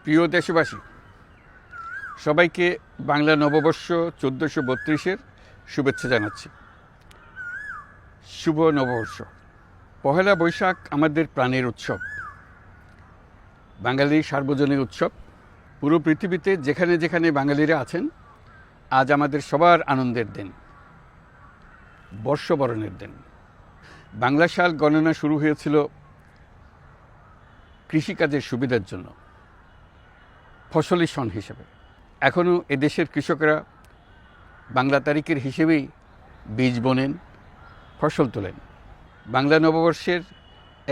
প্রিয় দেশবাসী, সবাইকে বাংলা নববর্ষ 1432-এর শুভেচ্ছা জানাচ্ছি। শুভ নববর্ষ। পহেলা বৈশাখ আমাদের প্রাণের উৎসব, বাঙালির সার্বজনীন উৎসব। পুরো পৃথিবীতে যেখানে যেখানে বাঙালিরা আছেন, আজ আমাদের সবার আনন্দের দিন, বর্ষবরণের দিন। বাংলা সাল গণনা শুরু হয়েছিল কৃষিকাজের সুবিধার জন্য, ফসলি সন হিসেবে। এখনও এদেশের কৃষকরা বাংলা তারিখের হিসেবেই বীজ বোনেন, ফসল তোলেন। বাংলা নববর্ষের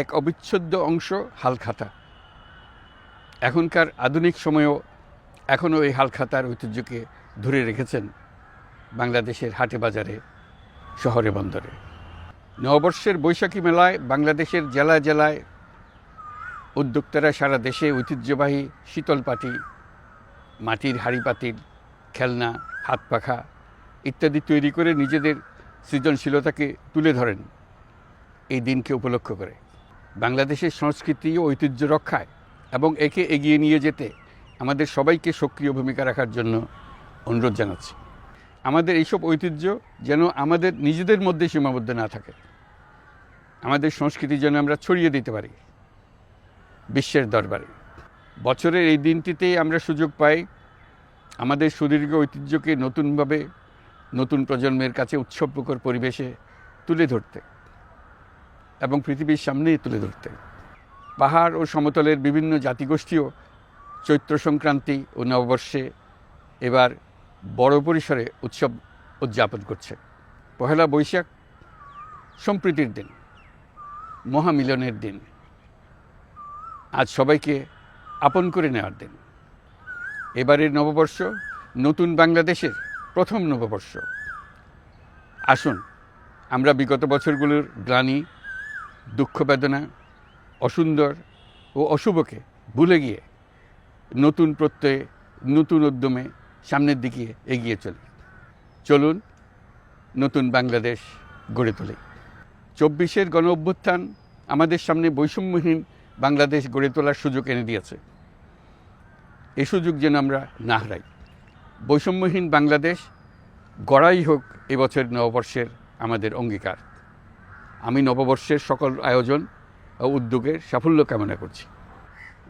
এক অবিচ্ছেদ্য অংশ হালখাতা। এখনকার আধুনিক সময়েও এখনও এই হালখাতার ঐতিহ্যকে ধরে রেখেছেন বাংলাদেশের হাটে বাজারে, শহরে বন্দরে। নববর্ষের বৈশাখী মেলায় বাংলাদেশের জেলায় জেলায় উদ্যোক্তারা সারা দেশে ঐতিহ্যবাহী শীতল পাটি, মাটির হাঁড়ি পাতিল, খেলনা, হাত পাখা ইত্যাদি তৈরি করে নিজেদের সৃজনশীলতাকে তুলে ধরেন এই দিনকে উপলক্ষ করে। বাংলাদেশের সংস্কৃতি ও ঐতিহ্য রক্ষায় এবং একে এগিয়ে নিয়ে যেতে আমাদের সবাইকে সক্রিয় ভূমিকা রাখার জন্য অনুরোধ জানাচ্ছি। আমাদের এইসব ঐতিহ্য যেন আমাদের নিজেদের মধ্যে সীমাবদ্ধ না থাকে। আমাদের সংস্কৃতি যেন আমরা ছড়িয়ে দিতে পারি বিশ্বের দরবারে। বছরের এই দিনটিতেই আমরা সুযোগ পাই আমাদের সুদীর্ঘ ঐতিহ্যকে নতুনভাবে নতুন প্রজন্মের কাছে উৎসবমুখর পরিবেশে তুলে ধরতে এবং পৃথিবীর সামনেই তুলে ধরতে। পাহাড় ও সমতলের বিভিন্ন জাতিগোষ্ঠীও চৈত্র সংক্রান্তি ও নববর্ষে এবার বড় পরিসরে উৎসব উদযাপন করছে। পহেলা বৈশাখ সম্প্রীতির দিন, মহামিলনের দিন, আজ সবাইকে আপন করে নেওয়ার দিন। এবারের নববর্ষ নতুন বাংলাদেশের প্রথম নববর্ষ। আসুন আমরা বিগত বছরগুলোর গ্লানি, দুঃখ, বেদনা, অসুন্দর ও অশুভকে ভুলে গিয়ে নতুন প্রত্যয়ে, নতুন উদ্যমে সামনের দিকে এগিয়ে চলুন নতুন বাংলাদেশ গড়ে তুলি। 24-এর গণ অভ্যুত্থান আমাদের সামনে বৈষম্যহীন বাংলাদেশ গড়ে তোলার সুযোগ এনে দিয়েছে। এই সুযোগ যেন আমরা না হারাই। বৈষম্যহীন বাংলাদেশ গড়াই হোক এবছর নববর্ষের আমাদের অঙ্গীকার। আমি নববর্ষের সকল আয়োজন ও উদ্যোগের সাফল্য কামনা করছি।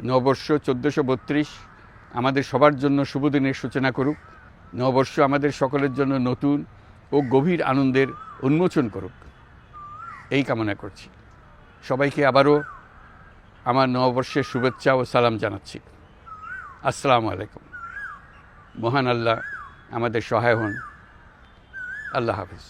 নববর্ষ 1432 আমাদের সবার জন্য শুভদিনের সূচনা করুক। নববর্ষ আমাদের সকলের জন্য নতুন ও গভীর আনন্দের উন্মোচন করুক, এই কামনা করছি। সবাইকে আবারও আমার নববর্ষের শুভেচ্ছা ও সালাম জানাচ্ছি। আসসালামু আলাইকুম। মহান আল্লাহ আমাদের সহায় হন। আল্লাহ হাফিজ।